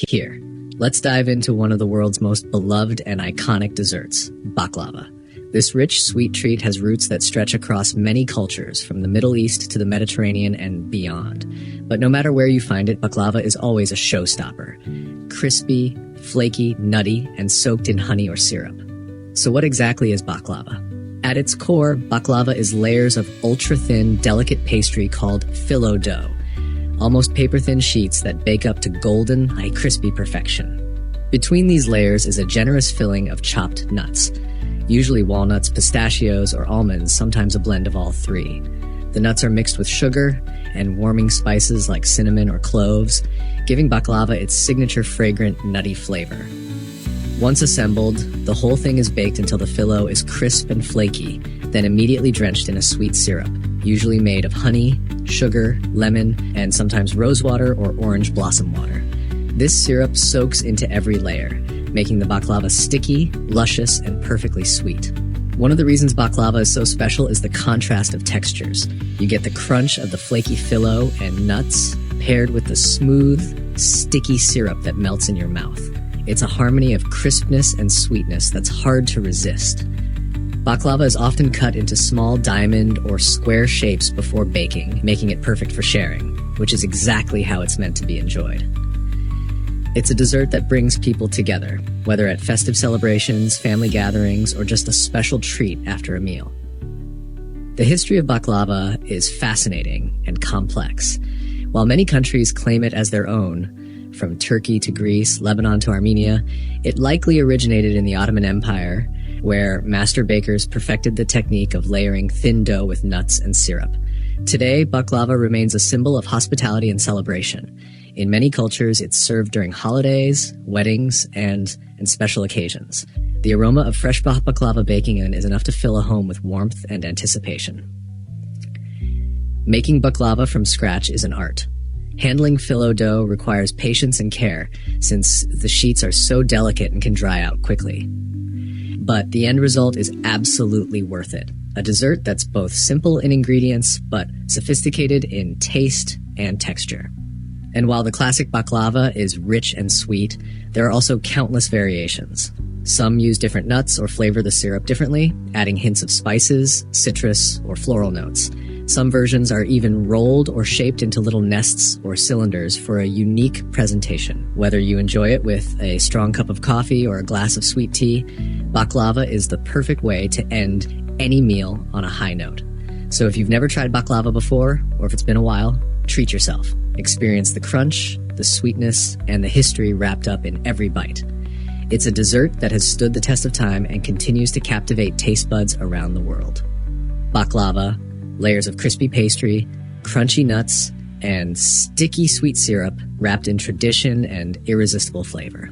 Here, let's dive into one of the world's most beloved and iconic desserts, baklava. This rich, sweet treat has roots that stretch across many cultures, from the Middle East to the Mediterranean and beyond. But no matter where you find it, baklava is always a showstopper. Crispy, flaky, nutty, and soaked in honey or syrup. So what exactly is baklava? At its core, baklava is layers of ultra-thin, delicate pastry called phyllo dough. Almost paper-thin sheets that bake up to golden, crispy perfection. Between these layers is a generous filling of chopped nuts, usually walnuts, pistachios, or almonds, sometimes a blend of all three. The nuts are mixed with sugar and warming spices like cinnamon or cloves, giving baklava its signature fragrant, nutty flavor. Once assembled, the whole thing is baked until the phyllo is crisp and flaky, then immediately drenched in a sweet syrup, usually made of honey, sugar, lemon, and sometimes rosewater or orange blossom water. This syrup soaks into every layer, making the baklava sticky, luscious, and perfectly sweet. One of the reasons baklava is so special is the contrast of textures. You get the crunch of the flaky phyllo and nuts, paired with the smooth, sticky syrup that melts in your mouth. It's a harmony of crispness and sweetness that's hard to resist. Baklava is often cut into small diamond or square shapes before baking, making it perfect for sharing, which is exactly how it's meant to be enjoyed. It's a dessert that brings people together, whether at festive celebrations, family gatherings, or just a special treat after a meal. The history of baklava is fascinating and complex. While many countries claim it as their own, from Turkey to Greece, Lebanon to Armenia, it likely originated in the Ottoman Empire, where master bakers perfected the technique of layering thin dough with nuts and syrup. Today, baklava remains a symbol of hospitality and celebration. In many cultures, it's served during holidays, weddings, and special occasions. The aroma of fresh baklava baking in is enough to fill a home with warmth and anticipation. Making baklava from scratch is an art. Handling phyllo dough requires patience and care, since the sheets are so delicate and can dry out quickly. But the end result is absolutely worth it. A dessert that's both simple in ingredients, but sophisticated in taste and texture. And while the classic baklava is rich and sweet, there are also countless variations. Some use different nuts or flavor the syrup differently, adding hints of spices, citrus, or floral notes. Some versions are even rolled or shaped into little nests or cylinders for a unique presentation. Whether you enjoy it with a strong cup of coffee or a glass of sweet tea, baklava is the perfect way to end any meal on a high note. So if you've never tried baklava before, or if it's been a while, treat yourself. Experience the crunch, the sweetness, and the history wrapped up in every bite. It's a dessert that has stood the test of time and continues to captivate taste buds around the world. Baklava, layers of crispy pastry, crunchy nuts, and sticky sweet syrup wrapped in tradition and irresistible flavor.